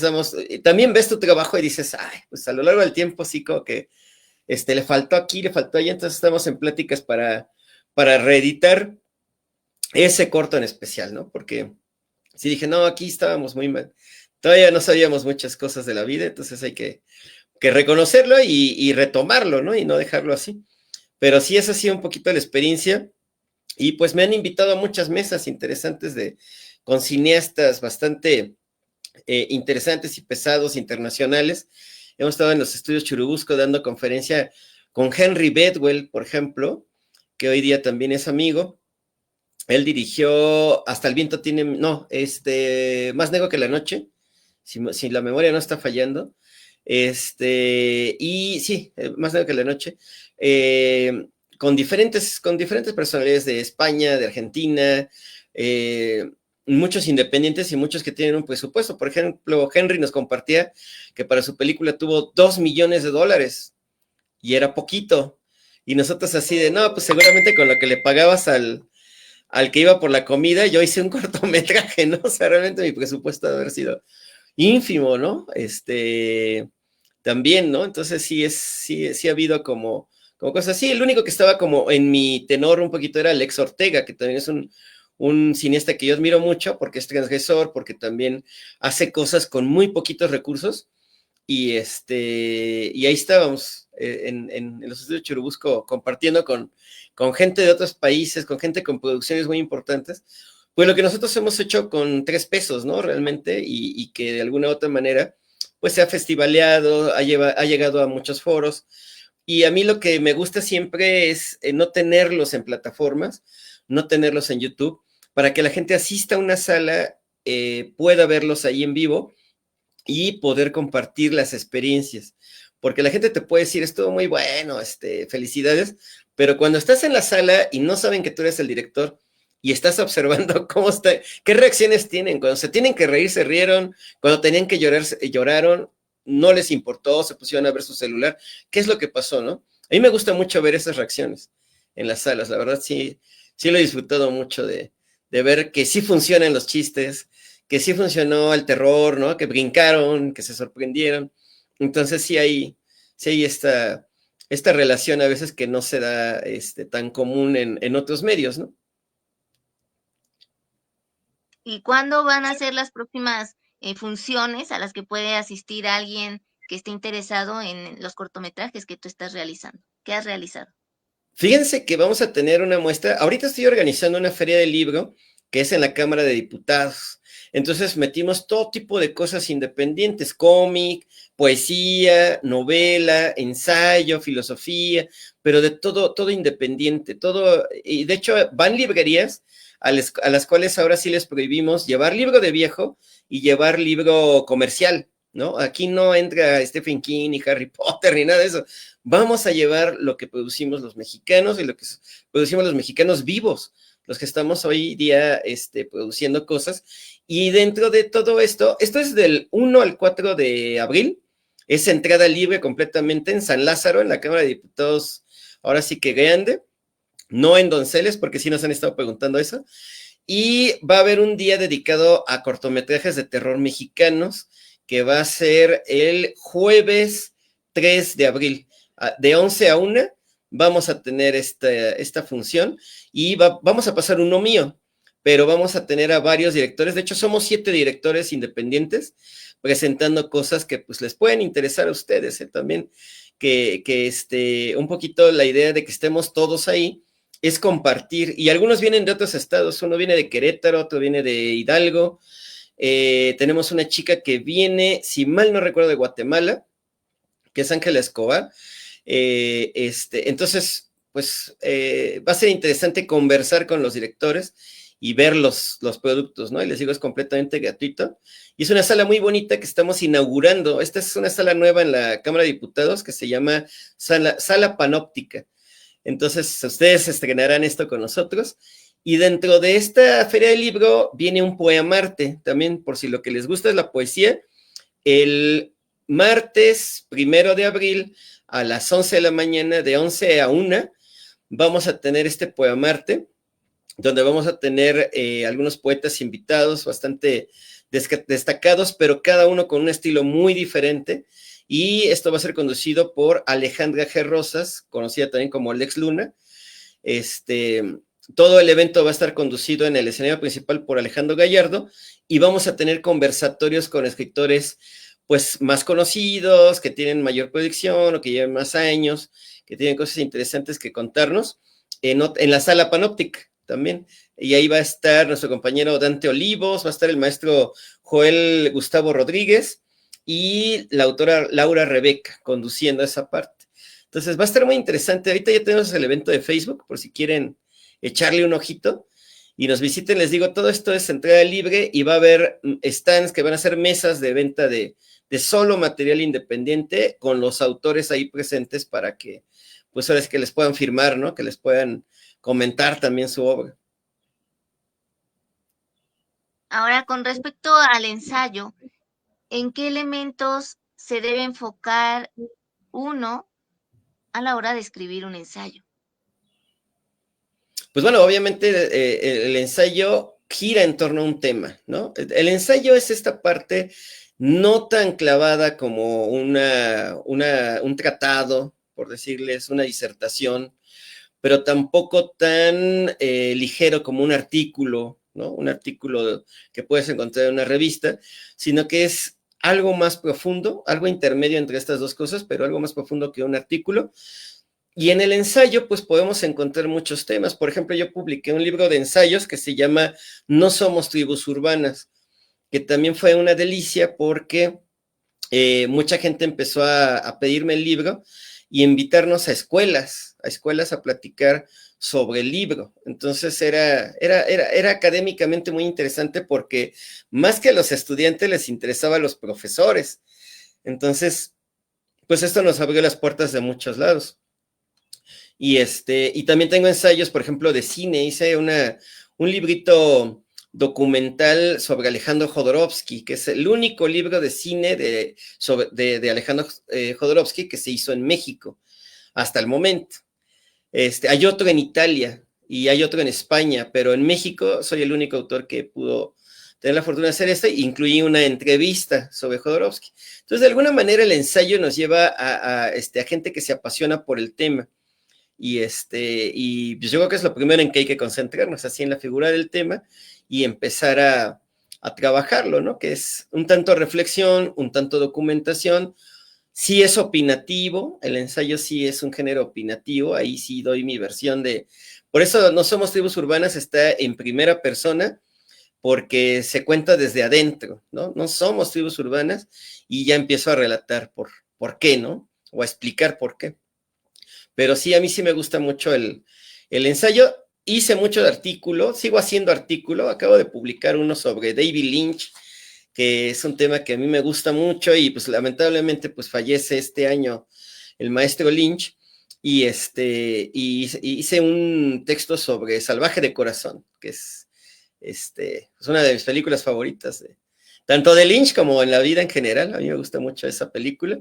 también ves tu trabajo y dices, ay, pues a lo largo del tiempo sí como que le faltó aquí, le faltó allá, entonces estamos en pláticas para reeditar ese corto en especial, ¿no? Porque sí dije, no, aquí estábamos muy mal. Todavía no sabíamos muchas cosas de la vida, entonces hay que reconocerlo y retomarlo, ¿no? Y no dejarlo así. Pero sí, esa ha sido un poquito la experiencia. Y pues me han invitado a muchas mesas interesantes con cineastas bastante interesantes y pesados internacionales. Hemos estado en los estudios Churubusco dando conferencia con Henry Bedwell, por ejemplo, que hoy día también es amigo. Él dirigió Hasta el viento tiene, no, Más negro que la noche, si la memoria no está fallando. Y sí, Más negro que la noche. Con diferentes personalidades de España, de Argentina, muchos independientes y muchos que tienen un presupuesto. Por ejemplo, Henry nos compartía que para su película tuvo $2 millones y era poquito. Y nosotros así de, no, pues seguramente con lo que le pagabas al que iba por la comida, yo hice un cortometraje, ¿no? O sea, realmente mi presupuesto debe haber sido ínfimo, ¿no? También, ¿no? Entonces sí ha habido como cosas así. El único que estaba como en mi tenor un poquito era Alex Ortega, que también es un cineasta que yo admiro mucho porque es transgresor, porque también hace cosas con muy poquitos recursos. Y ahí estábamos en los estudios Churubusco compartiendo con gente de otros países, con gente con producciones muy importantes. Pues lo que nosotros hemos hecho con 3 pesos, ¿no? Realmente, y que de alguna u otra manera, pues se ha festivaleado, ha llegado a muchos foros. Y a mí lo que me gusta siempre es no tenerlos en plataformas, no tenerlos en YouTube, para que la gente asista a una sala, pueda verlos ahí en vivo y poder compartir las experiencias. Porque la gente te puede decir, estuvo muy bueno, felicidades, pero cuando estás en la sala y no saben que tú eres el director y estás observando cómo está, qué reacciones tienen, cuando se tienen que reír, se rieron, cuando tenían que llorar, lloraron, no les importó, se pusieron a ver su celular, ¿qué es lo que pasó, no? A mí me gusta mucho ver esas reacciones en las salas, la verdad sí lo he disfrutado mucho de ver que sí funcionan los chistes, que sí funcionó el terror, ¿no? Que brincaron, que se sorprendieron. Entonces sí hay esta relación a veces que no se da tan común en otros medios, ¿no? ¿Y cuándo van a ser las próximas funciones a las que puede asistir alguien que esté interesado en los cortometrajes que tú estás realizando? ¿Qué has realizado? Fíjense que vamos a tener una muestra. Ahorita estoy organizando una feria del libro que es en la Cámara de Diputados. Entonces metimos todo tipo de cosas independientes, cómic, poesía, novela, ensayo, filosofía, pero de todo independiente, todo, y de hecho van librerías a las cuales ahora sí les prohibimos llevar libro de viejo y llevar libro comercial, ¿no? Aquí no entra Stephen King ni Harry Potter ni nada de eso. Vamos a llevar lo que producimos los mexicanos y lo que producimos los mexicanos vivos, los que estamos hoy día produciendo cosas. Y dentro de todo esto es del 1 al 4 de abril, es entrada libre completamente en San Lázaro, en la Cámara de Diputados, ahora sí que grande, no en Donceles, porque sí nos han estado preguntando eso. Y va a haber un día dedicado a cortometrajes de terror mexicanos, que va a ser el jueves 3 de abril, de 11 a 1, vamos a tener esta función y vamos a pasar uno mío, pero vamos a tener a varios directores, de hecho somos 7 directores independientes presentando cosas que pues les pueden interesar a ustedes, también que un poquito la idea de que estemos todos ahí es compartir, y algunos vienen de otros estados, uno viene de Querétaro, otro viene de Hidalgo, tenemos una chica que viene, si mal no recuerdo, de Guatemala, que es Ángela Escobar, entonces, pues va a ser interesante conversar con los directores y ver los productos, ¿no? Y les digo, es completamente gratuito. Y es una sala muy bonita que estamos inaugurando. Esta es una sala nueva en la Cámara de Diputados que se llama Sala Panóptica. Entonces, ustedes estrenarán esto con nosotros. Y dentro de esta feria del libro viene un poemarte, también por si lo que les gusta es la poesía. El martes 1 de abril a las 11 de la mañana, de 11 a 1, vamos a tener este poemarte, donde vamos a tener algunos poetas invitados bastante destacados, pero cada uno con un estilo muy diferente. Y esto va a ser conducido por Alejandra G. Rosas, conocida también como Lex Luna. Todo el evento va a estar conducido en el escenario principal por Alejandro Gallardo y vamos a tener conversatorios con escritores pues más conocidos, que tienen mayor proyección o que llevan más años, que tienen cosas interesantes que contarnos en la sala Panóptica también. Y ahí va a estar nuestro compañero Dante Olivos, va a estar el maestro Joel Gustavo Rodríguez y la autora Laura Rebeca conduciendo esa parte. Entonces va a estar muy interesante. Ahorita ya tenemos el evento de Facebook, por si quieren echarle un ojito y nos visiten. Les digo, todo esto es entrada libre y va a haber stands que van a ser mesas de venta de solo material independiente con los autores ahí presentes para que, pues ahora es que les puedan firmar, ¿no? Que les puedan comentar también su obra. Ahora, con respecto al ensayo, ¿en qué elementos se debe enfocar uno a la hora de escribir un ensayo? Pues bueno, obviamente el ensayo gira en torno a un tema, ¿no? El ensayo es esta parte no tan clavada como un tratado, por decirles, una disertación, pero tampoco tan ligero como un artículo, ¿no? Un artículo que puedes encontrar en una revista, sino que es algo más profundo, algo intermedio entre estas dos cosas, pero algo más profundo que un artículo. Y en el ensayo, pues podemos encontrar muchos temas. Por ejemplo, yo publiqué un libro de ensayos que se llama No somos tribus urbanas, que también fue una delicia porque mucha gente empezó a pedirme el libro y invitarnos a escuelas a platicar sobre el libro. Entonces era académicamente muy interesante porque más que a los estudiantes les interesaba a los profesores. Entonces, pues esto nos abrió las puertas de muchos lados. Y también tengo ensayos, por ejemplo, de cine. Hice un librito documental sobre Alejandro Jodorowsky, que es el único libro de cine de Alejandro Jodorowsky que se hizo en México hasta el momento. Hay otro en Italia y hay otro en España, pero en México soy el único autor que pudo tener la fortuna de hacer esto, e incluí una entrevista sobre Jodorowsky. Entonces, de alguna manera, el ensayo nos lleva a gente que se apasiona por el tema. Y pues yo creo que es lo primero en que hay que concentrarnos, así en la figura del tema y empezar a trabajarlo, ¿no? Que es un tanto reflexión, un tanto documentación. Sí es opinativo, el ensayo sí es un género opinativo, ahí sí doy mi versión de... Por eso No somos tribus urbanas está en primera persona, porque se cuenta desde adentro, ¿no? No somos tribus urbanas y ya empiezo a relatar por qué, ¿no? O a explicar por qué. Pero sí, a mí sí me gusta mucho el ensayo. Hice mucho de artículo, sigo haciendo artículo. Acabo de publicar uno sobre David Lynch, que es un tema que a mí me gusta mucho y pues lamentablemente pues fallece este año el maestro Lynch. Y hice un texto sobre Salvaje de Corazón, que es una de mis películas favoritas, tanto de Lynch como en la vida en general. A mí me gusta mucho esa película.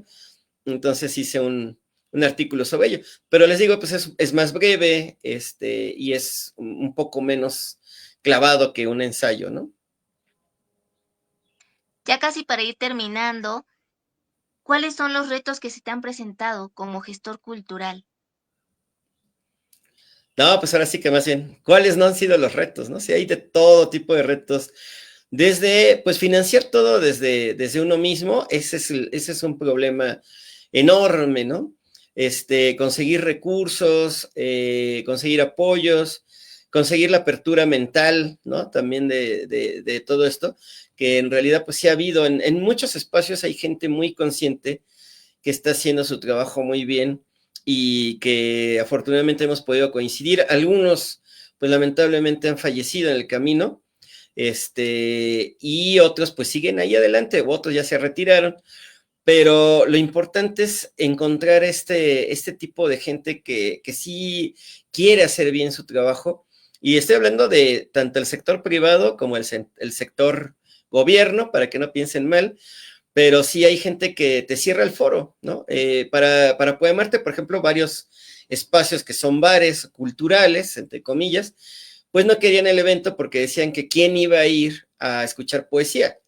Entonces hice un artículo sobre ello. Pero les digo, pues es más breve, y es un poco menos clavado que un ensayo, ¿no? Ya casi para ir terminando, ¿cuáles son los retos que se te han presentado como gestor cultural? No, pues ahora sí que más bien, ¿cuáles no han sido los retos, no? Sí, hay de todo tipo de retos. Desde, pues financiar todo desde uno mismo, ese es un problema enorme, ¿no? Conseguir recursos, conseguir apoyos, conseguir la apertura mental, ¿no? También de todo esto, que en realidad pues sí ha habido, en muchos espacios hay gente muy consciente que está haciendo su trabajo muy bien y que afortunadamente hemos podido coincidir. Algunos, pues lamentablemente han fallecido en el camino, y otros pues siguen ahí adelante, otros ya se retiraron, pero lo importante es encontrar este tipo de gente que sí quiere hacer bien su trabajo, y estoy hablando de tanto el sector privado como el sector gobierno, para que no piensen mal, pero sí hay gente que te cierra el foro, ¿no? Para Poemarte, por ejemplo, varios espacios que son bares culturales, entre comillas, pues no querían el evento porque decían que quién iba a ir a escuchar poesía.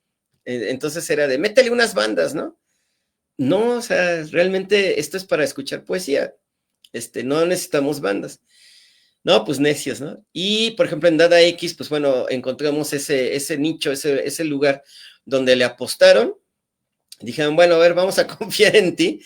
Entonces era de, métele unas bandas, ¿no? No, o sea, realmente esto es para escuchar poesía. No necesitamos bandas. No, pues necios, ¿no? Y, por ejemplo, en Dada X, pues bueno, encontramos ese nicho, ese lugar donde le apostaron. Dijeron, bueno, a ver, vamos a confiar en ti.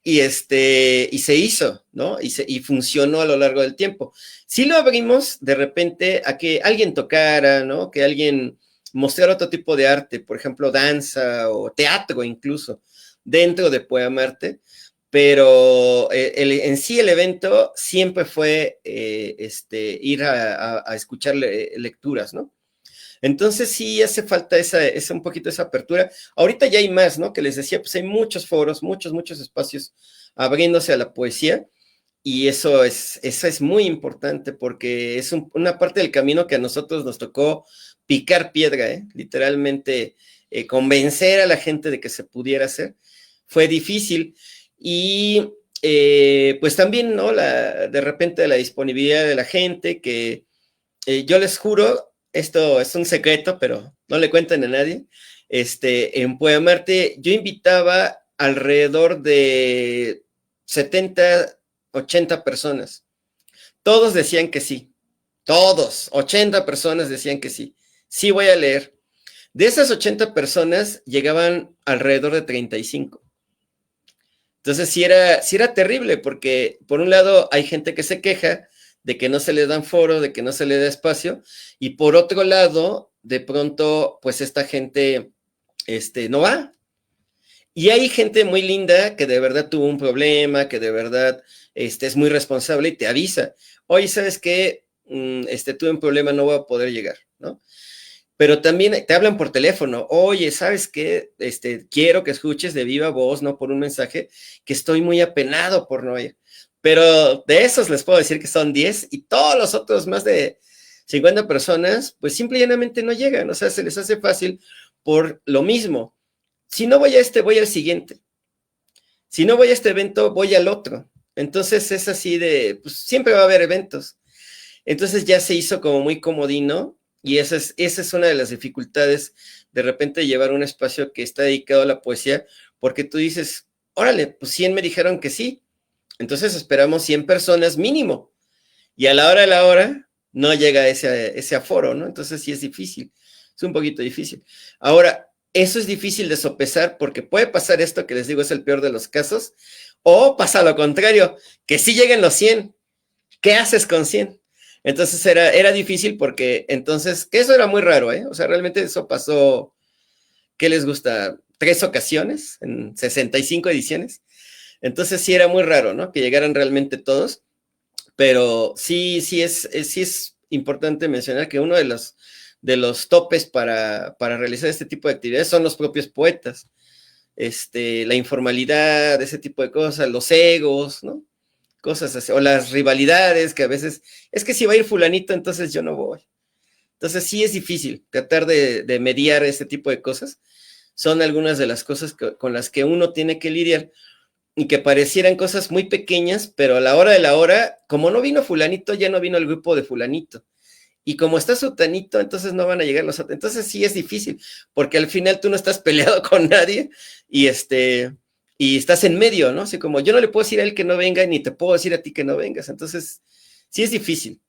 Y se hizo, ¿no? Y funcionó a lo largo del tiempo. Sí lo abrimos de repente a que alguien tocara, ¿no? Que alguien mostrara otro tipo de arte, por ejemplo, danza o teatro incluso, dentro de Poemarte, pero en sí el evento siempre fue ir a escuchar lecturas, ¿no? Entonces sí hace falta un poquito esa apertura. Ahorita ya hay más, ¿no? Que les decía, pues hay muchos foros, muchos espacios abriéndose a la poesía, y eso es muy importante porque es una parte del camino que a nosotros nos tocó picar piedra, ¿eh? Literalmente convencer a la gente de que se pudiera hacer. Fue difícil y pues también, ¿no? De repente la disponibilidad de la gente, que yo les juro, esto es un secreto, pero no le cuenten a nadie, en Poemarte yo invitaba alrededor de 70, 80 personas. Todos decían que sí. Todos, 80 personas decían que sí. Sí voy a leer. De esas 80 personas llegaban alrededor de 35. Entonces sí era terrible, porque por un lado hay gente que se queja de que no se le dan foro, de que no se le da espacio, y por otro lado, de pronto, pues esta gente no va. Y hay gente muy linda que de verdad tuvo un problema, que de verdad es muy responsable y te avisa. Oye, ¿sabes qué? Tuve un problema, no voy a poder llegar, ¿no? Pero también te hablan por teléfono. Oye, ¿sabes qué? Quiero que escuches de viva voz, no por un mensaje, que estoy muy apenado por no ir. Pero de esos les puedo decir que son 10 y todos los otros más de 50 personas, pues simple y llanamente no llegan. O sea, se les hace fácil por lo mismo. Si no voy a voy al siguiente. Si no voy a este evento, voy al otro. Entonces es así de, pues siempre va a haber eventos. Entonces ya se hizo como muy comodino y esa es una de las dificultades de repente llevar un espacio que está dedicado a la poesía, porque tú dices, órale, pues 100 me dijeron que sí, entonces esperamos 100 personas mínimo y a la hora de la hora no llega ese aforo, ¿no? Entonces sí es difícil, es un poquito difícil. Ahora, eso es difícil de sopesar porque puede pasar esto que les digo es el peor de los casos, o pasa lo contrario, que sí lleguen los 100. ¿Qué haces con 100? Entonces era difícil porque entonces, que eso era muy raro, ¿eh? O sea, realmente eso pasó, ¿qué les gusta? 3 ocasiones en 65 ediciones. Entonces sí era muy raro, ¿no? Que llegaran realmente todos, pero sí es importante mencionar que uno de los topes para realizar este tipo de actividades son los propios poetas. La informalidad, ese tipo de cosas, los egos, ¿no? Cosas así, o las rivalidades que a veces, es que si va a ir fulanito, entonces yo no voy. Entonces sí es difícil tratar de mediar este tipo de cosas. Son algunas de las cosas con las que uno tiene que lidiar y que parecieran cosas muy pequeñas, pero a la hora de la hora, como no vino fulanito, ya no vino el grupo de fulanito. Y como está sutanito, entonces no van a llegar los otros. Entonces sí es difícil, porque al final tú no estás peleado con nadie y y estás en medio, ¿no? Así como yo no le puedo decir a él que no venga, ni te puedo decir a ti que no vengas. Entonces, sí es difícil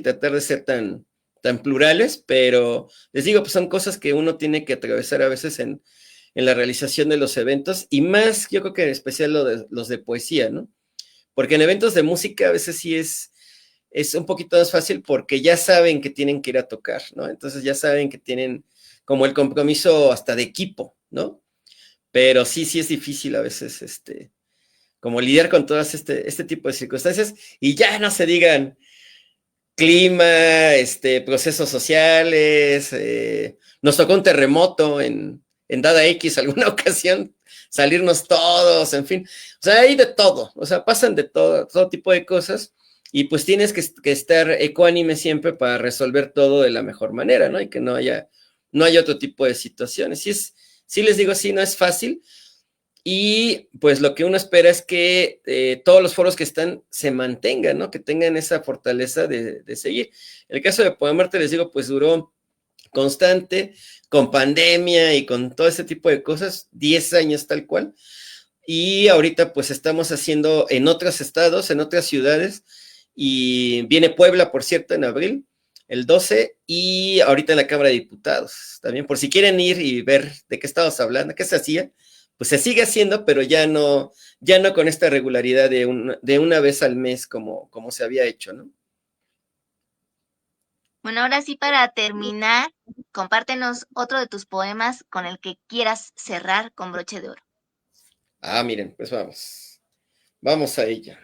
tratar de ser tan plurales, pero les digo, pues son cosas que uno tiene que atravesar a veces en la realización de los eventos, y más, yo creo que en especial los de poesía, ¿no? Porque en eventos de música a veces sí es un poquito más fácil porque ya saben que tienen que ir a tocar, ¿no? Entonces ya saben que tienen como el compromiso hasta de equipo, ¿no? Pero sí es difícil a veces, como lidiar con todas este tipo de circunstancias y ya no se digan clima, procesos sociales, nos tocó un terremoto en dada X alguna ocasión, salirnos todos, en fin, o sea, hay de todo, o sea, pasan de todo tipo de cosas y pues tienes que estar ecuánime siempre para resolver todo de la mejor manera, ¿no? Y que no haya otro tipo de situaciones. Sí les digo, sí, no es fácil, y pues lo que uno espera es que todos los foros que están se mantengan, ¿no? Que tengan esa fortaleza de seguir. El caso de Poemarte, les digo, pues duró constante, con pandemia y con todo ese tipo de cosas, 10 años tal cual. Y ahorita pues estamos haciendo en otros estados, en otras ciudades, y viene Puebla, por cierto, en abril, el 12, y ahorita en la Cámara de Diputados, también por si quieren ir y ver de qué estamos hablando, qué se hacía, pues se sigue haciendo, pero ya no con esta regularidad de una vez al mes como se había hecho, ¿no? Bueno, ahora sí, para terminar, compártenos otro de tus poemas con el que quieras cerrar con broche de oro. Ah, miren, pues vamos a ella.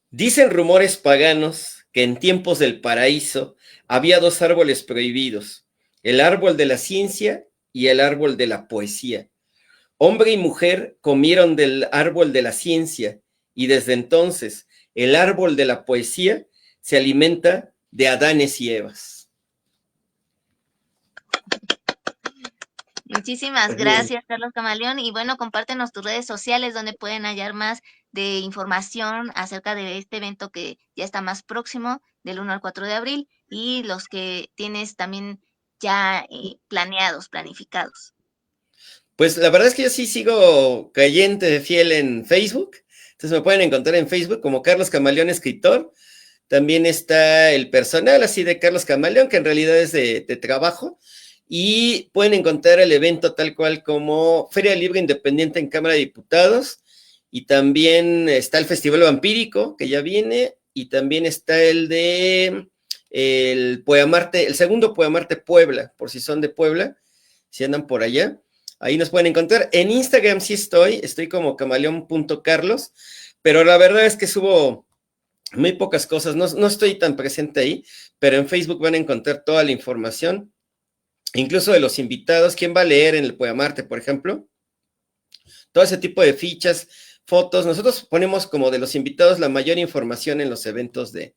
Dicen rumores paganos que en tiempos del paraíso había 2 árboles prohibidos, el árbol de la ciencia y el árbol de la poesía. Hombre y mujer comieron del árbol de la ciencia y desde entonces el árbol de la poesía se alimenta de Adanes y Evas. Muchísimas Así es. gracias, Carlos Camaleón. Y bueno, compártenos tus redes sociales donde pueden hallar más de información acerca de este evento que ya está más próximo, del 1 al 4 de abril, y los que tienes también ya planeados, planificados. Pues la verdad es que yo sí sigo creyente fiel en Facebook. Entonces me pueden encontrar en Facebook como Carlos Camaleón Escritor. También está el personal así de Carlos Camaleón, que en realidad es de trabajo. Y pueden encontrar el evento tal cual como Feria Libre Independiente en Cámara de Diputados. Y también está el Festival Vampírico, que ya viene. Y también está el de el Poemarte, el segundo Poemarte Puebla, por si son de Puebla, si andan por allá. Ahí nos pueden encontrar. En Instagram sí estoy como camaleón.carlos, pero la verdad es que subo muy pocas cosas, no estoy tan presente ahí, pero en Facebook van a encontrar toda la información, incluso de los invitados, quién va a leer en el Poemarte, por ejemplo, todo ese tipo de fichas, fotos. Nosotros ponemos como de los invitados la mayor información en los eventos de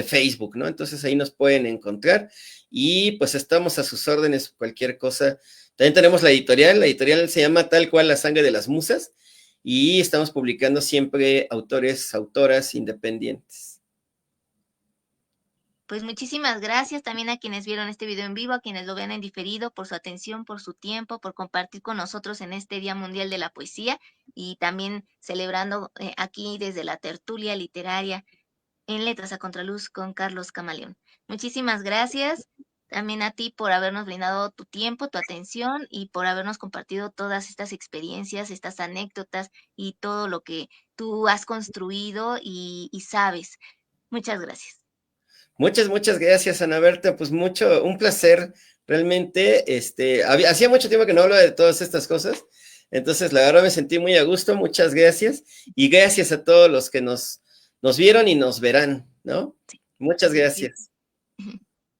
Facebook, ¿no? Entonces ahí nos pueden encontrar y pues estamos a sus órdenes, cualquier cosa. También tenemos la editorial se llama tal cual La Sangre de las Musas y estamos publicando siempre autores, autoras independientes. Pues muchísimas gracias también a quienes vieron este video en vivo, a quienes lo vean en diferido, por su atención, por su tiempo, por compartir con nosotros en este Día Mundial de la Poesía y también celebrando aquí desde la tertulia literaria en Letras a Contraluz con Carlos Camaleón. Muchísimas gracias también a ti por habernos brindado tu tiempo, tu atención y por habernos compartido todas estas experiencias, estas anécdotas y todo lo que tú has construido y sabes. Muchas gracias. Muchas gracias, Ana Berta. Pues un placer, realmente. Hacía mucho tiempo que no hablaba de todas estas cosas. Entonces, la verdad me sentí muy a gusto. Muchas gracias. Y gracias a todos los que nos vieron y nos verán, ¿no? Sí, Muchas muchísimas gracias.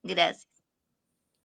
gracias.